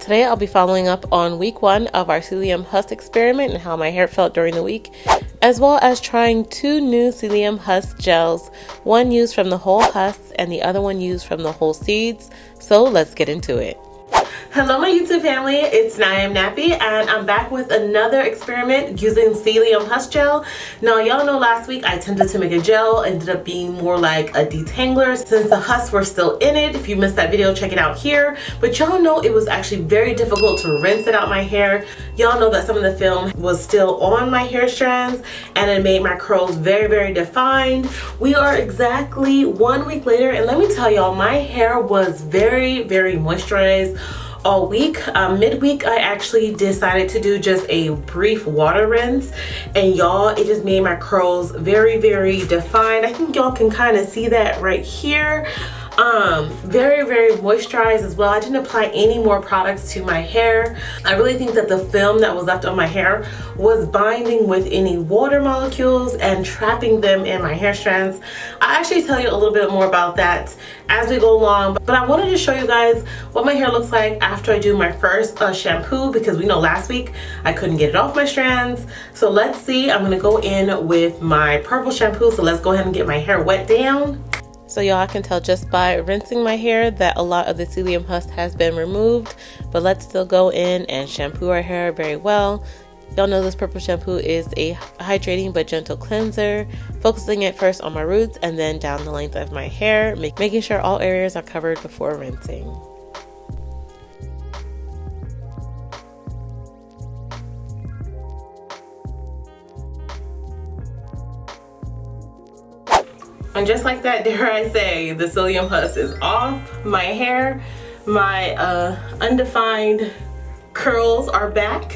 Today I'll be following up on week 1 of our Psyllium husk experiment and how my hair felt during the week, as well as trying 2 new Psyllium husk gels, one used from the whole husks and the other one used from the whole seeds. So let's get into it. Hello my YouTube family, it's NowIamNappy and I'm back with another experiment using Psyllium husk gel. Now y'all know last week I attempted to make a gel, ended up being more like a detangler since the husks were still in it. If you missed that video, check it out here. But y'all know it was actually very difficult to rinse it out my hair. Y'all know that some of the film was still on my hair strands and it made my curls very defined. We are exactly 1 week later and let me tell y'all, my hair was very moisturized all week. Midweek I actually decided to do just a brief water rinse and y'all, it just made my curls very defined. I think y'all can kind of see that right here. Very moisturized as well. I didn't apply any more products to my hair. I really think that the film that was left on my hair was binding with any water molecules and trapping them in my hair strands. I'll actually tell you a little bit more about that as we go along, but I wanted to show you guys what my hair looks like after I do my first shampoo, because we know last week I couldn't get it off my strands. So let's see. I'm gonna go in with my purple shampoo, so let's go ahead and get my hair wet down. So y'all can tell just by rinsing my hair that a lot of the Psyllium husk has been removed, but let's still go in and shampoo our hair very well. Y'all know this purple shampoo is a hydrating but gentle cleanser, focusing it first on my roots and then down the length of my hair, making sure all areas are covered before rinsing. And just like that, dare I say, the Psyllium husk is off my hair. My undefined curls are back.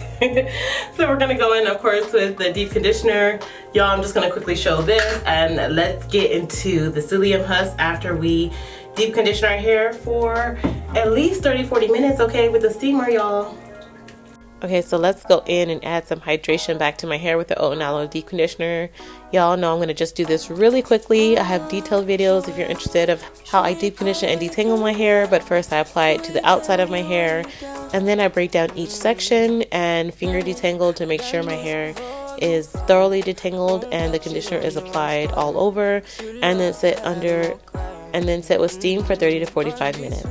So we're gonna go in, of course, with the deep conditioner. Y'all, I'm just gonna quickly show this and let's get into the Psyllium husk after we deep condition our hair for at least 30-40 minutes, okay, with the steamer, y'all. Okay, so let's go in and add some hydration back to my hair with the Oat and Aloe deep conditioner. Y'all know I'm going to just do this really quickly. I have detailed videos if you're interested of how I deep condition and detangle my hair, but first I apply it to the outside of my hair and then I break down each section and finger detangle to make sure my hair is thoroughly detangled and the conditioner is applied all over, and then sit with steam for 30 to 45 minutes.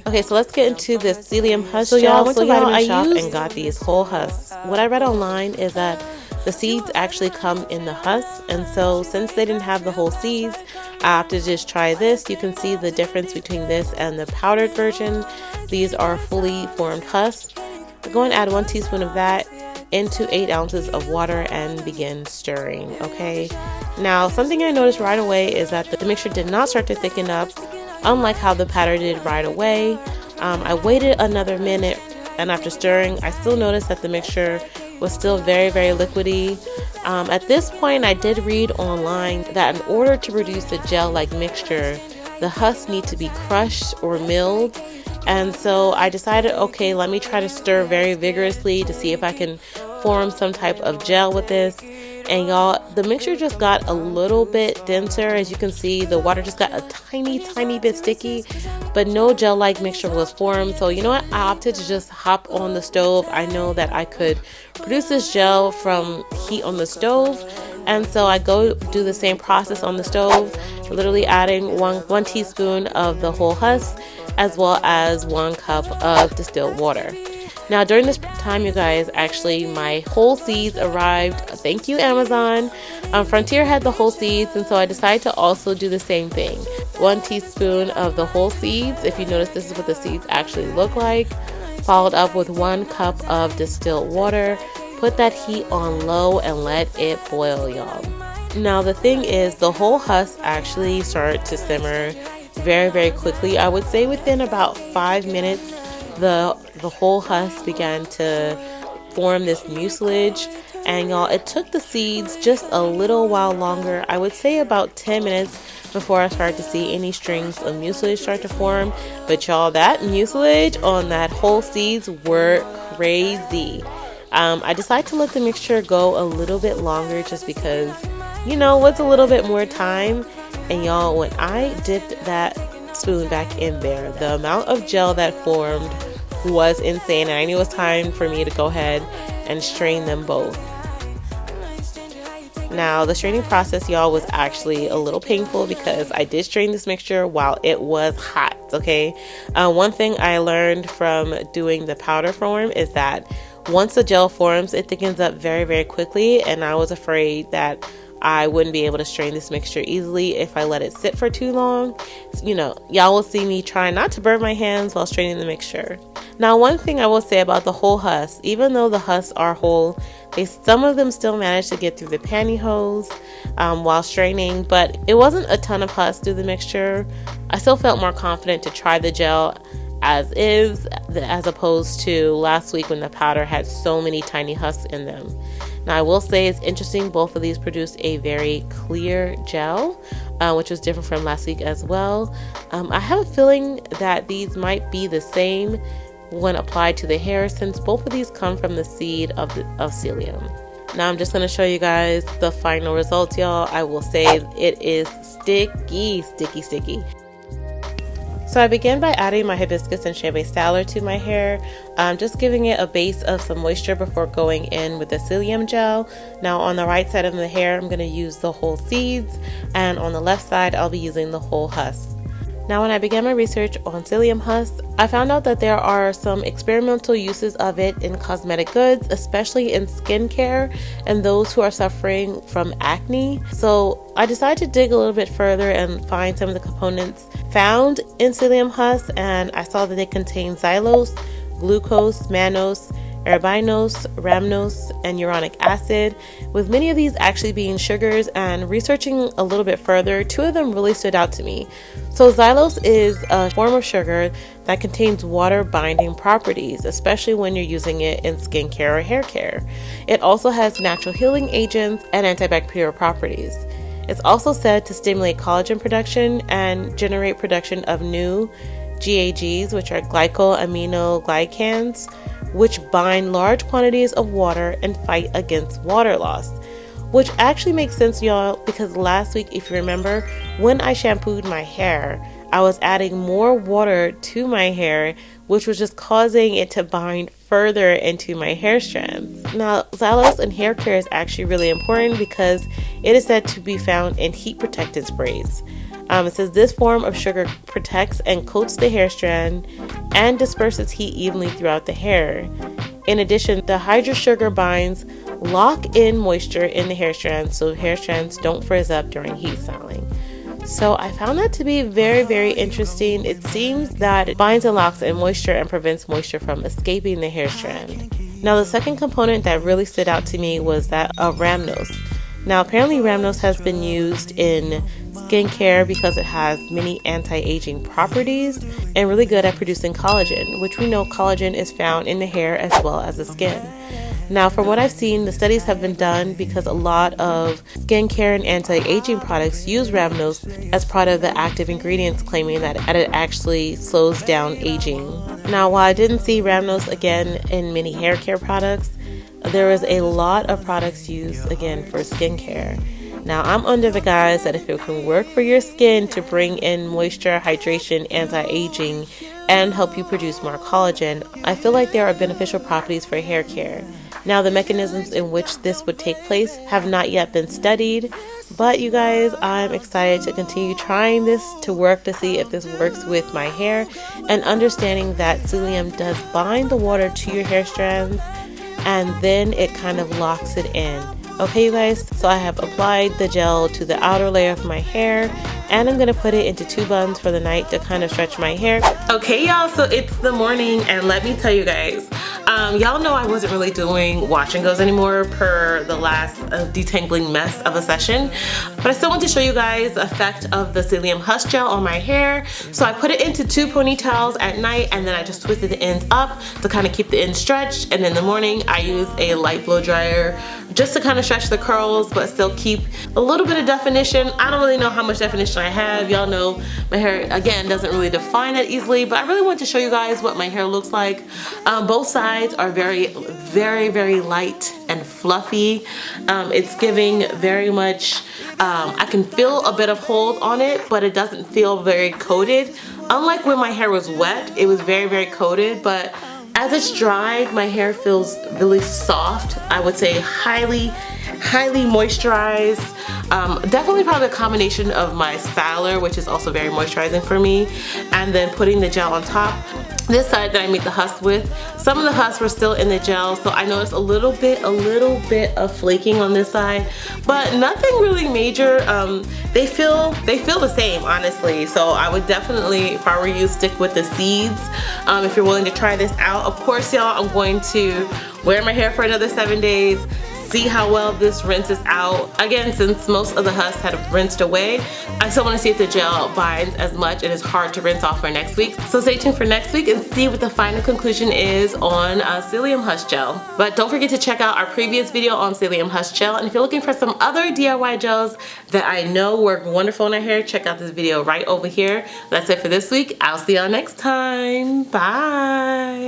Okay, so let's get into this Psyllium husk. So y'all, I went to Vitamin Shop and got these whole husks. What I read online is that the seeds actually come in the husks, and so since they didn't have the whole seeds, I have to just try this. You can see the difference between this and the powdered version. These are fully formed husks. I'm going to add 1 teaspoon of that into 8 ounces of water and begin stirring, okay? Now, something I noticed right away is that the mixture did not start to thicken up, unlike how the powder did right away. I waited another minute and after stirring, I still noticed that the mixture was still very liquidy. At this point, I did read online that in order to produce a gel-like mixture, the husks need to be crushed or milled. And so I decided, okay, let me try to stir very vigorously to see if I can form some type of gel with this. And y'all, the mixture just got a little bit denser. As you can see, the water just got a tiny bit sticky, but no gel-like mixture was formed. So you know what, I opted to just hop on the stove. I know that I could produce this gel from heat on the stove, and so I go do the same process on the stove, literally adding one teaspoon of the whole husk as well as 1 cup of distilled water. Now during this time, you guys, actually my whole seeds arrived. Thank you, Amazon. Frontier had the whole seeds, and so I decided to also do the same thing. 1 teaspoon of the whole seeds. If you notice, this is what the seeds actually look like. Followed up with 1 cup of distilled water. Put that heat on low and let it boil, y'all. Now the thing is, the whole husk actually started to simmer very quickly. I would say within about 5 minutes, the whole husk began to form this mucilage, and y'all, it took the seeds just a little while longer. I would say about 10 minutes before I started to see any strings of mucilage start to form. But y'all, that mucilage on that whole seeds were crazy. I decided to let the mixture go a little bit longer just because, you know, what's a little bit more time. And y'all, when I dipped that spoon back in there. The amount of gel that formed was insane, and I knew it was time for me to go ahead and strain them both. Now, the straining process, y'all, was actually a little painful because I did strain this mixture while it was hot, okay? One thing I learned from doing the powder form is that once the gel forms, it thickens up very, very quickly, and I was afraid that I wouldn't be able to strain this mixture easily if I let it sit for too long. You know, y'all will see me try not to burn my hands while straining the mixture. Now, one thing I will say about the whole husk, even though the husks are whole, some of them still managed to get through the pantyhose while straining, but it wasn't a ton of husk through the mixture. I still felt more confident to try the gel as is, as opposed to last week when the powder had so many tiny husks in them. Now, I will say it's interesting, both of these produced a very clear gel, which was different from last week as well. I have a feeling that these might be the same when applied to the hair, since both of these come from the seed of psyllium. Now I'm just going to show you guys the final results, y'all. I will say it is sticky. So I began by adding my hibiscus and shea styler to my hair, just giving it a base of some moisture before going in with the psyllium gel. Now on the right side of the hair, I'm going to use the whole seeds, and on the left side, I'll be using the whole husk. Now, when I began my research on psyllium husk, I found out that there are some experimental uses of it in cosmetic goods, especially in skincare and those who are suffering from acne. So I decided to dig a little bit further and find some of the components found in psyllium husk, and I saw that they contain xylose, glucose, mannose, arabinose, rhamnose, and uronic acid, with many of these actually being sugars. And researching a little bit further, two of them really stood out to me. So xylose is a form of sugar that contains water binding properties, especially when you're using it in skincare or hair care. It also has natural healing agents and antibacterial properties. It's also said to stimulate collagen production and generate production of new GAGs, which are glycosaminoglycans, which bind large quantities of water and fight against water loss. Which actually makes sense, y'all, because last week, if you remember, when I shampooed my hair, I was adding more water to my hair, which was just causing it to bind further into my hair strands. Now, xylose in hair care is actually really important because it is said to be found in heat protectant sprays. It says this form of sugar protects and coats the hair strand and disperses heat evenly throughout the hair. In addition, the hydrous sugar binds lock in moisture in the hair strands so hair strands don't frizz up during heat styling. So I found that to be very, very interesting. It seems that it binds and locks in moisture and prevents moisture from escaping the hair strand. Now, the second component that really stood out to me was that of rhamnose. Now, apparently rhamnose has been used in skincare because it has many anti-aging properties and really good at producing collagen, which we know collagen is found in the hair as well as the skin. Now, from what I've seen, the studies have been done because a lot of skincare and anti-aging products use rhamnose as part of the active ingredients, claiming that it actually slows down aging. Now, while I didn't see rhamnose again in many hair care products, there is a lot of products used again for skincare. Now, I'm under the guise that if it can work for your skin to bring in moisture, hydration, anti-aging, and help you produce more collagen, I feel like there are beneficial properties for hair care. Now, the mechanisms in which this would take place have not yet been studied, but you guys, I'm excited to continue trying this to work to see if this works with my hair, and understanding that psyllium does bind the water to your hair strands and then it kind of locks it in. Okay, you guys, so I have applied the gel to the outer layer of my hair, and I'm gonna put it into 2 buns for the night to kind of stretch my hair. Okay, y'all, so it's the morning, and let me tell you guys, y'all know I wasn't really doing wash and goes anymore per the last detangling mess of a session, but I still want to show you guys the effect of the psyllium husk gel on my hair. So I put it into 2 ponytails at night, and then I just twisted the ends up to kind of keep the ends stretched, and in the morning I use a light blow dryer just to kind of stretch the curls but still keep a little bit of definition. I don't really know how much definition I have. Y'all know my hair, again, doesn't really define that easily, but I really want to show you guys what my hair looks like. Both sides are very, very, very light and fluffy. It's giving very much, I can feel a bit of hold on it, but it doesn't feel very coated. Unlike when my hair was wet, it was very, very coated, but as it's dried, my hair feels really soft. I would say highly moisturized. Definitely probably a combination of my styler, which is also very moisturizing for me, and then putting the gel on top. This side that I made the husks with, some of the husks were still in the gel, so I noticed a little bit of flaking on this side, but nothing really major. They feel the same, honestly. So I would definitely, if I were you, stick with the seeds. If you're willing to try this out, of course, y'all, I'm going to wear my hair for another 7 days. See how well this rinses out. Again, since most of the husks had rinsed away, I still want to see if the gel binds as much. It is hard to rinse off for next week. So stay tuned for next week and see what the final conclusion is on Psyllium husk gel. But don't forget to check out our previous video on Psyllium husk gel. And if you're looking for some other DIY gels that I know work wonderful in our hair, check out this video right over here. That's it for this week. I'll see y'all next time. Bye.